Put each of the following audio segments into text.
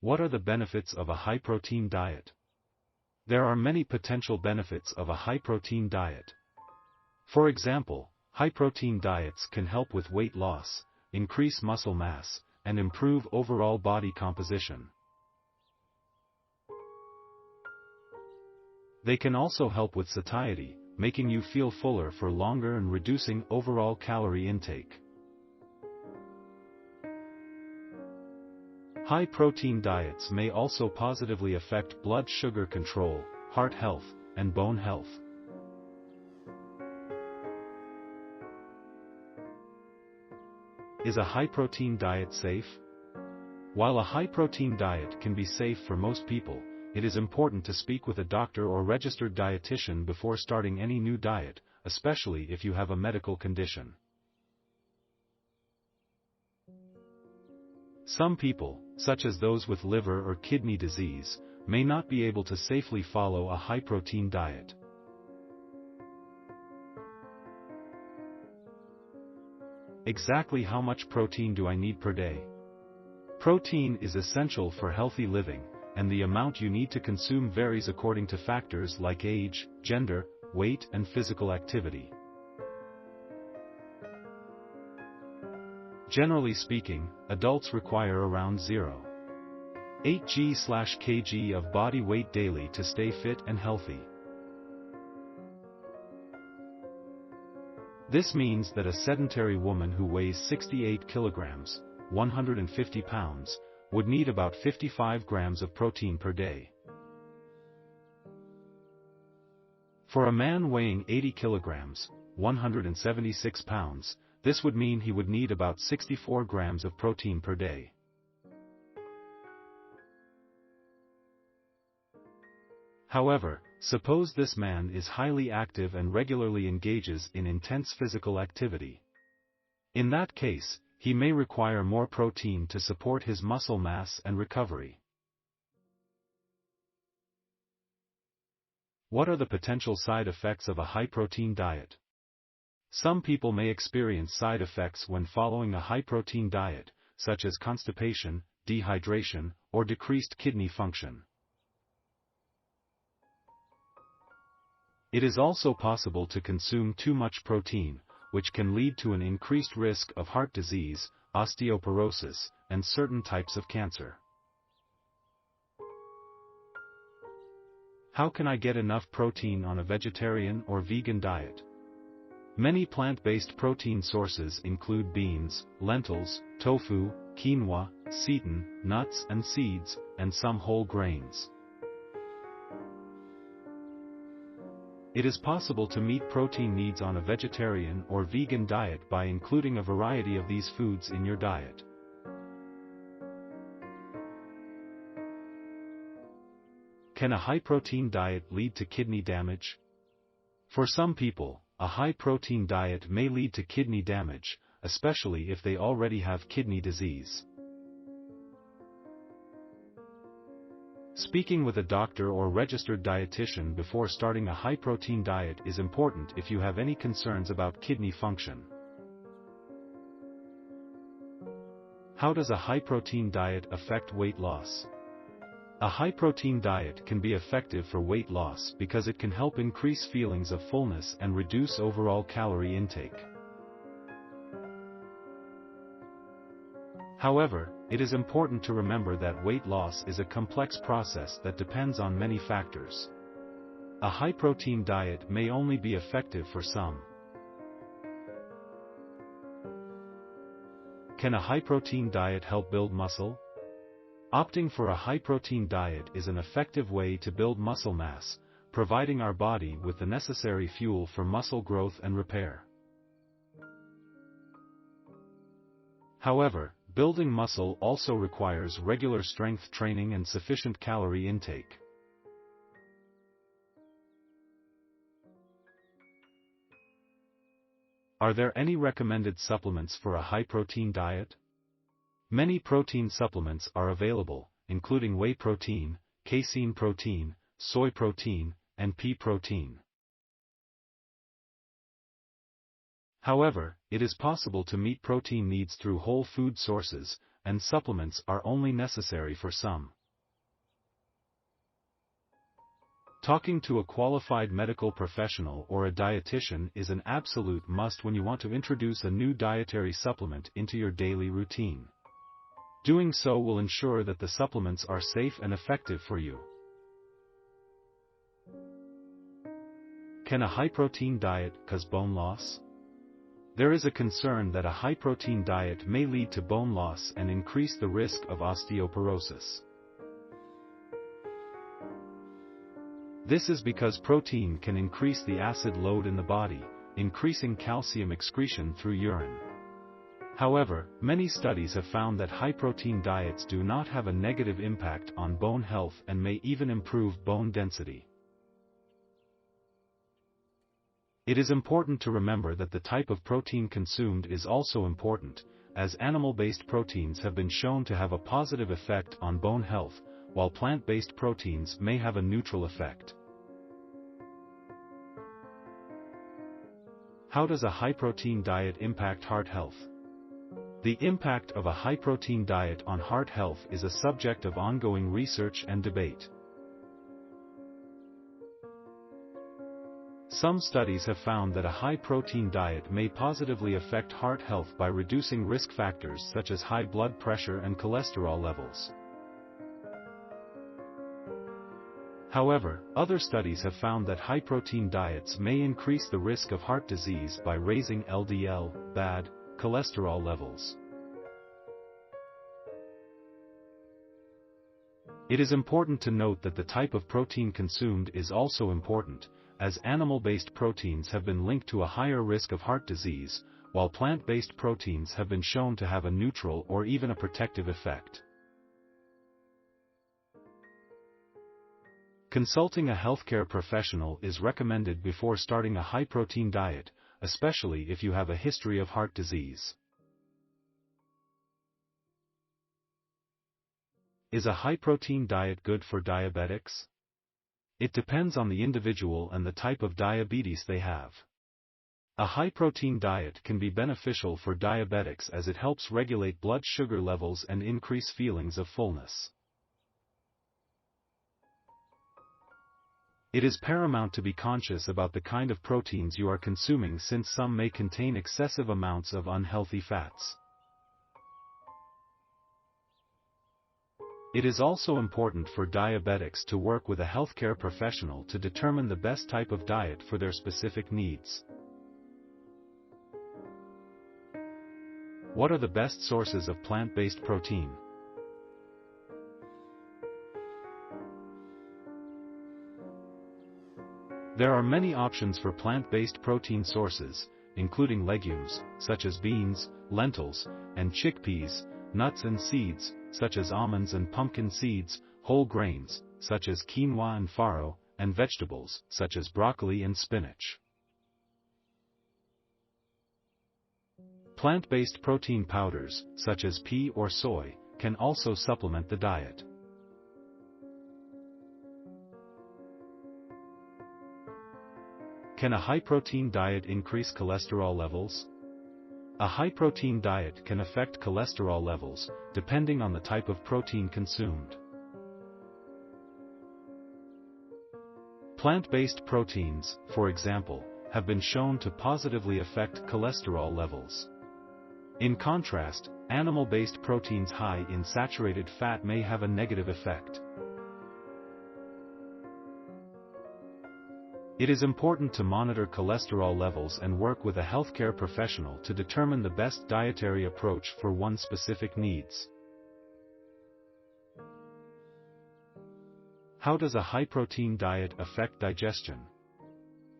What are the benefits of a high-protein diet? There are many potential benefits of a high-protein diet. For example, high-protein diets can help with weight loss, increase muscle mass, and improve overall body composition. They can also help with satiety, making you feel fuller for longer and reducing overall calorie intake. High-protein diets may also positively affect blood sugar control, heart health, and bone health. Is a high-protein diet safe? While a high-protein diet can be safe for most people, it is important to speak with a doctor or registered dietitian before starting any new diet, especially if you have a medical condition. Some people, such as those with liver or kidney disease, may not be able to safely follow a high-protein diet. Exactly how much protein do I need per day? Protein is essential for healthy living, and the amount you need to consume varies according to factors like age, gender, weight, and physical activity. Generally speaking, adults require around 0.8 g/kg of body weight daily to stay fit and healthy. This means that a sedentary woman who weighs 68 kilograms, 150 pounds, would need about 55 grams of protein per day. For a man weighing 80 kilograms, 176 pounds, this would mean he would need about 64 grams of protein per day. However, suppose this man is highly active and regularly engages in intense physical activity. In that case, he may require more protein to support his muscle mass and recovery. What are the potential side effects of a high-protein diet? Some people may experience side effects when following a high-protein diet, such as constipation, dehydration, or decreased kidney function. It is also possible to consume too much protein, which can lead to an increased risk of heart disease, osteoporosis, and certain types of cancer. How can I get enough protein on a vegetarian or vegan diet? Many plant-based protein sources include beans, lentils, tofu, quinoa, seitan, nuts and seeds, and some whole grains. It is possible to meet protein needs on a vegetarian or vegan diet by including a variety of these foods in your diet. Can a high-protein diet lead to kidney damage? For some people, a high-protein diet may lead to kidney damage, especially if they already have kidney disease. Speaking with a doctor or registered dietitian before starting a high-protein diet is important if you have any concerns about kidney function. How does a high-protein diet affect weight loss? A high-protein diet can be effective for weight loss because it can help increase feelings of fullness and reduce overall calorie intake. However, it is important to remember that weight loss is a complex process that depends on many factors. A high-protein diet may only be effective for some. Can a high-protein diet help build muscle? Opting for a high-protein diet is an effective way to build muscle mass, providing our body with the necessary fuel for muscle growth and repair. However, building muscle also requires regular strength training and sufficient calorie intake. Are there any recommended supplements for a high-protein diet? Many protein supplements are available, including whey protein, casein protein, soy protein, and pea protein. However, it is possible to meet protein needs through whole food sources, and supplements are only necessary for some. Talking to a qualified medical professional or a dietitian is an absolute must when you want to introduce a new dietary supplement into your daily routine. Doing so will ensure that the supplements are safe and effective for you. Can a high-protein diet cause bone loss? There is a concern that a high-protein diet may lead to bone loss and increase the risk of osteoporosis. This is because protein can increase the acid load in the body, increasing calcium excretion through urine. However, many studies have found that high-protein diets do not have a negative impact on bone health and may even improve bone density. It is important to remember that the type of protein consumed is also important, as animal-based proteins have been shown to have a positive effect on bone health, while plant-based proteins may have a neutral effect. How does a high-protein diet impact heart health? The impact of a high-protein diet on heart health is a subject of ongoing research and debate. Some studies have found that a high-protein diet may positively affect heart health by reducing risk factors such as high blood pressure and cholesterol levels. However, other studies have found that high-protein diets may increase the risk of heart disease by raising LDL, bad cholesterol levels. It is important to note that the type of protein consumed is also important, as animal-based proteins have been linked to a higher risk of heart disease, while plant-based proteins have been shown to have a neutral or even a protective effect. Consulting a healthcare professional is recommended before starting a high-protein diet, especially if you have a history of heart disease. Is a high-protein diet good for diabetics? It depends on the individual and the type of diabetes they have. A high-protein diet can be beneficial for diabetics as it helps regulate blood sugar levels and increase feelings of fullness. It is paramount to be conscious about the kind of proteins you are consuming, since some may contain excessive amounts of unhealthy fats. It is also important for diabetics to work with a healthcare professional to determine the best type of diet for their specific needs. What are the best sources of plant-based protein? There are many options for plant-based protein sources, including legumes, such as beans, lentils, and chickpeas, nuts and seeds, such as almonds and pumpkin seeds, whole grains, such as quinoa and farro, and vegetables, such as broccoli and spinach. Plant-based protein powders, such as pea or soy, can also supplement the diet. Can a high-protein diet increase cholesterol levels? A high-protein diet can affect cholesterol levels, depending on the type of protein consumed. Plant-based proteins, for example, have been shown to positively affect cholesterol levels. In contrast, animal-based proteins high in saturated fat may have a negative effect. It is important to monitor cholesterol levels and work with a healthcare professional to determine the best dietary approach for one's specific needs. How does a high-protein diet affect digestion?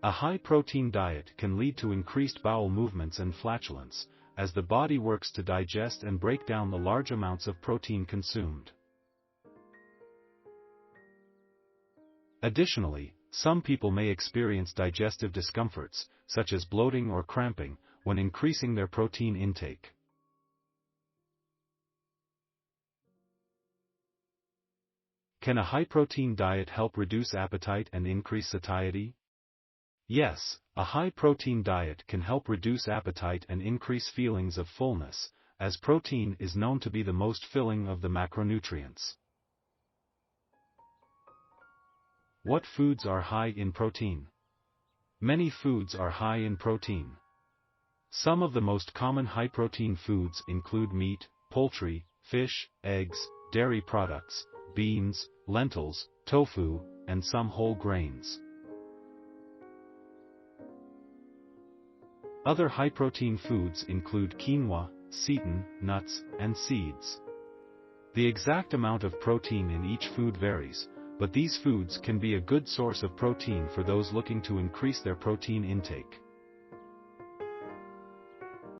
A high-protein diet can lead to increased bowel movements and flatulence, as the body works to digest and break down the large amounts of protein consumed. Additionally, some people may experience digestive discomforts, such as bloating or cramping, when increasing their protein intake. Can a high-protein diet help reduce appetite and increase satiety? Yes, a high-protein diet can help reduce appetite and increase feelings of fullness, as protein is known to be the most filling of the macronutrients. What foods are high in protein? Many foods are high in protein. Some of the most common high-protein foods include meat, poultry, fish, eggs, dairy products, beans, lentils, tofu, and some whole grains. Other high-protein foods include quinoa, seitan, nuts, and seeds. The exact amount of protein in each food varies, but these foods can be a good source of protein for those looking to increase their protein intake.